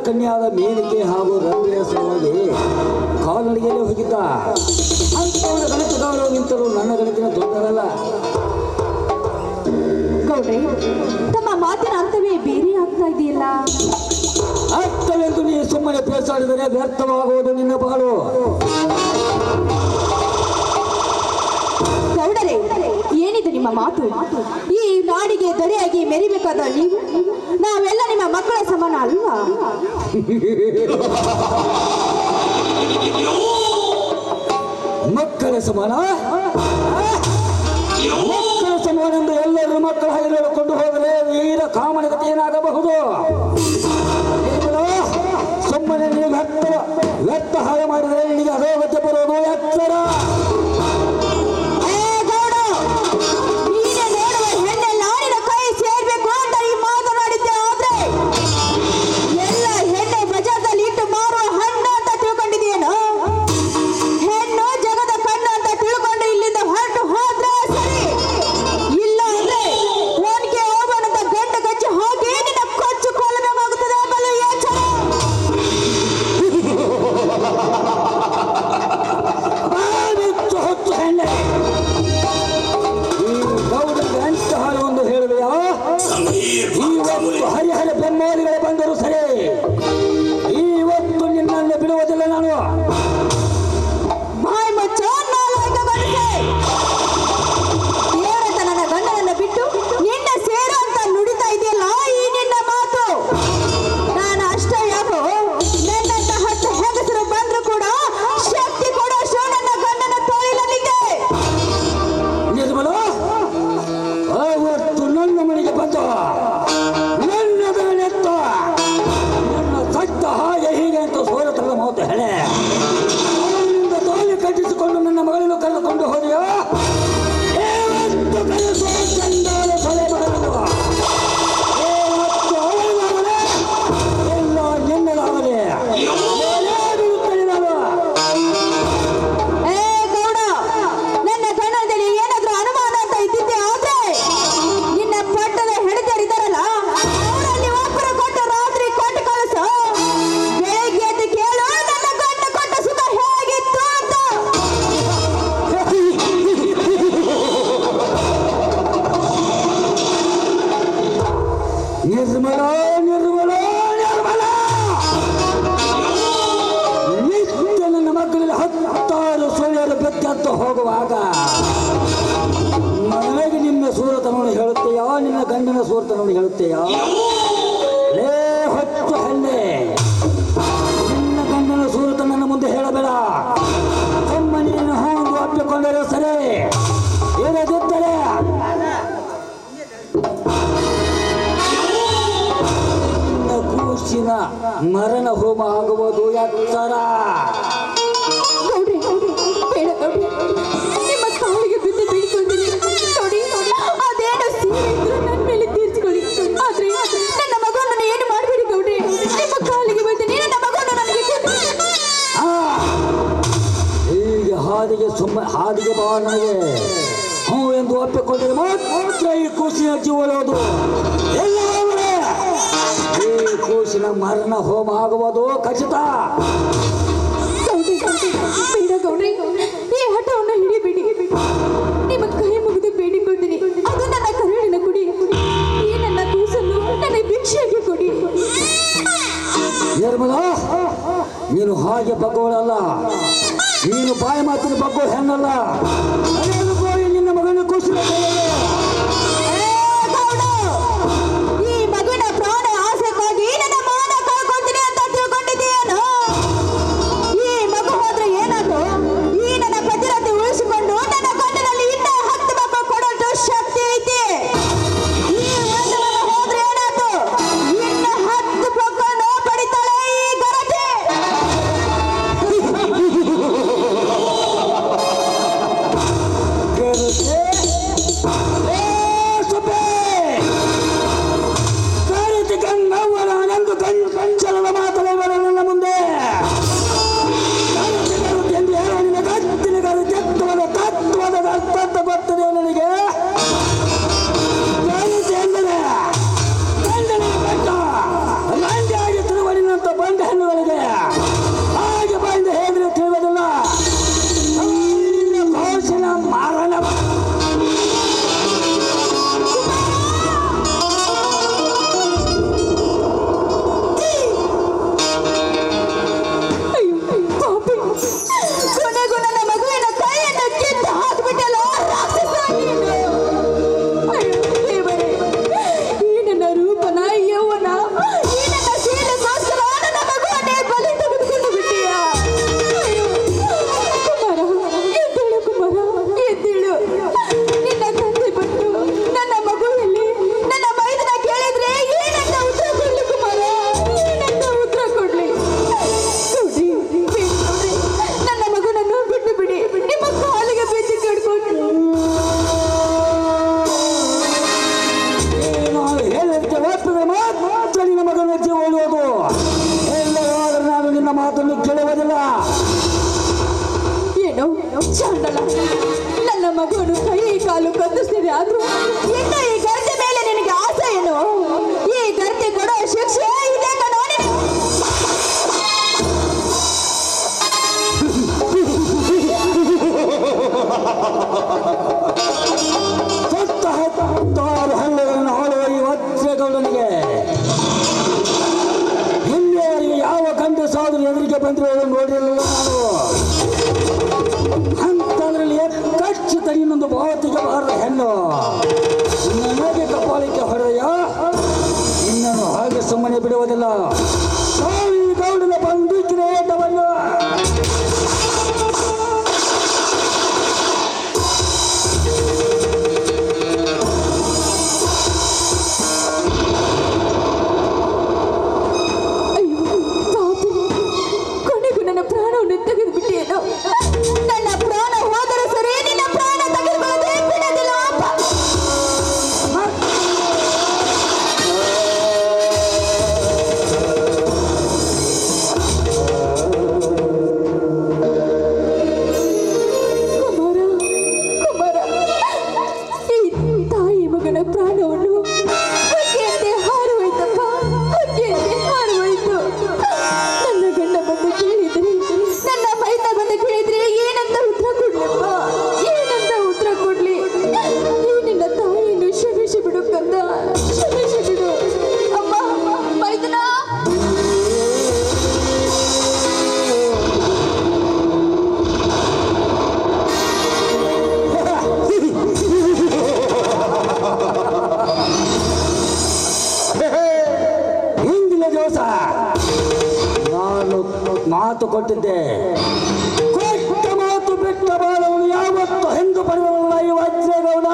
ಕನ್ಯಾದ ಮೇಲಿಕೆ ಹಾಗೂ ರವಿಯ ಸಲುವಾಗಿ ಕಾಲ್ನಡಿಗೆಯಲ್ಲೇ ಹೋಗಿದ್ದ. ಅಂತವನ ಗಣಿತದವರು ನಿಂತರು ನನ್ನ ಗಣಿತಿನ ತೊಂದರಲ್ಲ. ಗೌಡ್ರೆ, ತಮ್ಮ ಮಾತಿನ ಅರ್ಥವೇ ಬೇರೆ ಆಗ್ತಾ ಇದೆಯಲ್ಲ. ಅರ್ಥವೆಂದು ನೀ ಸುಮ್ಮನೆ ಪೇಸಾಡಿದರೆ ವ್ಯರ್ಥವಾಗುವುದು ನಿನ್ನ ಪಾಲು. ಗೌಡರೇ, ಏನಿದೆ ನಿಮ್ಮ ಮಾತು? ಈ ನಾಡಿಗೆ ದೊರೆಯಾಗಿ ಮೆರಿಬೇಕಾದ ನೀವು, ನಾವೆಲ್ಲ ನಿಮ್ಮ ಮಕ್ಕಳ ಸಮಾನ ಅಲ್ವಾ? ಮಕ್ಕಳ ಸಮಾನ? ಮಕ್ಕಳ ಸಮಾನ ಎಂದು ಎಲ್ಲರೂ ಮಕ್ಕಳ ಹಾಗೆ ಹೇಳಿಕೊಂಡು ಹೋದರೆ ವೀರ ಕಾಮನಗತಿ ಏನಾಗಬಹುದು? ಸುಮ್ಮನೆ ನೀವು ವ್ಯರ್ಥ ಹಾಗೆ ಮಾಡಿದರೆ ನಿನಗೆ ಅಧೋಗತಿ ಬರೋದು ಎಚ್ಚರ. ಹರಿಹರ ಬೆನ್ಮೋಲಿಗಳ ಬಂದರು ಸರಿ, ಇವತ್ತು ನಿನ್ನನ್ನು ಬಿಡುವುದಿಲ್ಲ ನಾನು. ನನ್ನ ಗಂಡನನ್ನ ಬಿಟ್ಟು ನಿನ್ನ ಸೇರು ಅಂತ ನುಡಿತಾ ಇದೆಯಲ್ಲ, ಈ ನಿನ್ನ ಮಾತು. ನಾನು ಅಷ್ಟೇ ಯಾಕೋ ನನ್ನಂತ 10 ಹೆಂಗಸರು ಬಂದ್ರು ಕೂಡ ಶಕ್ತಿ ಕೊಡೋಷ್ಟು ನನ್ನ ಗಂಡನ ತೋಳಿನಲ್ಲಿದೆ. ನಿರ್ಮಲ, ಅವತ್ತು ನನ್ನ ಮನೆಗೆ ಬಂದ ಹಾಗೆ ಹೀಗೆ ಅಂತ ಸೋರತಲ್ಲ ಮಾತು ಹೇಳೆ ತೋಲಿ ಕಟ್ಟಿಸಿಕೊಂಡು ನನ್ನ ಮಗಳನ್ನು ಕರೆದುಕೊಂಡು ಹೋದೆಯೋ ಸೊಲೆ ಮಗನನ್ನು ಅವಳಾಗಲೇ ಎಲ್ಲ ನಿನ್ನದಾಗಲೇ ಬಿಡುತ್ತೇನೆ ನಾನು. ಗೌಡ, ನನ್ನ ಗಣದಲ್ಲಿ ಏನಾದ್ರೂ ಅನುಮಾನ ಅಂತ ಇದ್ದಿದ್ದೆ ಆದ್ರೆ ನಿನ್ನ ಪಟ್ಟದ ಹೆಡದರಿದ್ದಾರಲ್ಲ, ಅವರಲ್ಲಿ ಒಬ್ಬರು ಕೊಟ್ಟು ರಾತ್ರಿ ಕೊಟ್ಟು ಕಳಿಸು. ಬೆಳಗ್ಗೆ ಎದ್ದು ಕೇಳು ನನ್ನ ಗಂಡ ಕೊಟ್ಟ ಸುಖ ಹೇಗಿತ್ತು ಅಂತ. ನಿರ್ಮಲ, ನಿರ್ಮಲ, ನಿರ್ಮಲ, ನಿತ್ಯ ನನ್ನ ಮಕ್ಕಳಲ್ಲಿ 10 ಸುಳ್ಳು ಬೆತ್ತತ್ತು ಹೋಗುವಾಗ ನನಗೆ ನಿನ್ನ ಸೂರತನವನ್ನು ಹೇಳುತ್ತೆಯೋ, ನಿನ್ನ ಗಂಡನ ಸೂರತನವನ್ನು ಹೇಳುತ್ತೆಯೋ? ಲೇ ಹೊತ್ತು ಹೆಣ್ಣೆ, ನಿನ್ನ ಗಂಡನ ಸೂರತ ನನ್ನ ಮುಂದೆ ಹೇಳಬೇಡ. ತಮ್ಮ ನೀನು ಹಾಂದು ಅಪ್ಪಿಕೊಂಡರೆ ಸರಿ, ಇರದಿದ್ದರೆ ಕೂಸಿನ ಮರಣ ಹೋಮ ಆಗುವುದು ಎತ್ತರ. ಬೇಡ ಗೌಡ್ರೆ, ನಿಮ್ಮ ಕಾಲಿಗೆ ಬಿದ್ದು ಬೀಳ್ಕೊಳ್ತೀನಿ. ನೋಡಿ, ಅದೇನು ಸೀರೆ ಇದ್ರು ನನ್ನ ಮೇಲೆ ತೀರ್ಚಿಕೊಳ್ಳಿ, ಆದ್ರೆ ನನ್ನ ಮಗನನ್ನು ಏನು ಮಾಡಬೇಡಿ ಗೌಡ್ರೆ. ನಿಮ್ಮ ಕಾಲಿಗೆ ಬೀಳ್ತೀನಿ, ನನ್ನ ಮಗನ ನನಗೆ ಹೀಗೆ ಹಾದಿಗೆ ಬಾ, ನನಗೆ ಹ್ಞೂ ಎಂದು ಒಪ್ಪಿಕೊಂಡರೆ ಮಾತ್ರ ಈ ಕೂಸಿನ ಜೀವನೋದು. ಈ ಕೂಸಿನ ಮರಣ ಹೋಮ ಆಗುವುದು ಖಚಿತ. ಬೇಡ ಗೌಡ್ರೆ, ಈ ಹಠವನ್ನು ಹಿಡಿಬೇಡಿ. ನಿಮ್ಮ ಕೈ ಮುಗಿದು ಬೇಡಿಕೊಳ್ತೀನಿ, ಅದು ನನ್ನ ಕರುಳಿನ ಕುಡಿ. ಈ ನನ್ನ ಕೂಸನ್ನು ನನಗೆ ಭಿಕ್ಷೆಗೆ ಕೊಡಿ. ನಿರ್ಮಲ, ನೀನು ಹಾಗೆ ಬಗ್ಗೋಳಲ್ಲ, ನೀನು ಬಾಯಿ ಮಾತಿನ ಬಗ್ಗೋ ಹೆಣ್ಣಲ್ಲ. ನಿನ್ನ ಮಗನ ಕೂಸಿನ ಈ ಮಗುವಿನ ಪ್ರಾಣ ಆಸೆಗಾಗಿ ನನ್ನ ಮಾನ ಕಳ್ಕೊಳ್ತೀನಿ ಅಂತ ತಿಳ್ಕೊಂಡಿದ್ದೀಯೇನು? ಈ ಮಗು ಹೋದ್ರೆ ಏನಾದ್ರು? ಈ ನನ್ನ ಪ್ರತಿರತೆ ಉಳಿಸಿಕೊಂಡು ನನ್ನ ಗಂಡನಲ್ಲಿ ಇನ್ನ 10 ಮಕ್ಕಳು ಕೊಡೋಷ್ಟು ಶಕ್ತಿ ಐತಿ. ಈ ಒಂದು ಮಗ ಹೋದ್ರೆ ಏನಾದ್ರು? ಇನ್ನ 10 ಮಕ್ಕಳನ್ನು ಪಡಿತಾಳೆ ಈ ಗರತಿ. ಮಾತನ್ನು ಕೇಳುವುದಿಲ್ಲ. ಏನೋ ಚಾಂಡಲ, ನನ್ನ ಮಗುವನ್ನು ಕೈ ಕಾಲು ಕತ್ತಿಸ್ತಿದೆ, ಆದ್ರೂ ಇನ್ನು ಈ ಗರ್ತೆ ಮೇಲೆ ನಿನಗೆ ಆಸೆ ಏನು? ಈ ಗರ್ತೆ ಕೊಡೋ ಶಿಕ್ಷೆ ಇದೆ ಕಣೋ ನಿನಗೆ. ಹತ್ತಾರು ಹಳ್ಳಿಗಳನ್ನು ಆಳುವ ಈ ವಜ್ರಗೌಡನಿಗೆ ಹಿಂದೆಯವರಿಗೆ ಯಾವ ಗಂಡಸಾದರೂ ಎದುರಿಗೆ ಬಂದಿರುವುದನ್ನು ನೋಡಿರಲಿಲ್ಲ ನಾನು. ಅಂಥದ್ರಲ್ಲಿ ಖಚಿತ ಇನ್ನೊಂದು ಭಾವತಿಗೆ ಬಾರದ ಹೆಣ್ಣು ನನಗೆ ಕಪಾಲಿಕೆ ಹೊಡೆಯ ಇನ್ನನ್ನು ಹಾಗೆ ಸುಮ್ಮನೆ ಬಿಡುವುದಿಲ್ಲ. ಈ ಗೌಡನ ಬಂದೂಕಿನ ಏಟವನ್ನು ನನ್ನ ಪ್ರಾಣ ಹೋದರೂ ಸರಿ, ನಿನ್ನ ಪ್ರಾಣ ತೆಗೆದುಕೊಳ್ಳದೆ ಬಿಡೋದಿಲ್ಲ ಅಪ್ಪ. ಕುಮಾರ, ಈ ತಾಯಿ ಮಗನ ಪ್ರಾಣವನ್ನು ಹಕ್ಕಿಯಂತೆ ಹಾರುವಾಯ್ತಪ್ಪ, ಹಕ್ಕಿಯಂತೆ ಹಾರುವಾಯ್ತು. ನನ್ನ ಗಂಡ ಬಂದು ಕೇಳಿದ್ರೆ, ನನ್ನ ಮೈದ ಬಂದು ಕೇಳಿದ್ರೆ ಏನಂತ ಉತ್ತರ ಕೊಡ್ಲಪ್ಪ, ಏನಂತ ಉತ್ತರ ಕೊಡ್ಲಿ? ಈ ನಿನ್ನ ತಾಯಿಯನ್ನು ಕ್ಷಮಿಸಿ ಬಿಡು ಕಂದ, ಕ್ಷಮಿಸಿ ಬಿಡು ಅಮ್ಮ. ಮೈದನ ಹಿಂದಿನ ದಿವಸ ನಾನು ಮಾತು ಕೊಟ್ಟಿದ್ದೆ. ಕೊಟ್ಟ ಮಾತು ಬಿಟ್ಟ ಬಾಳವನು ಯಾವತ್ತು ಎಂದು ಪಡೆದವಲ್ಲ ಈ ವಜ್ರಗೌಡ.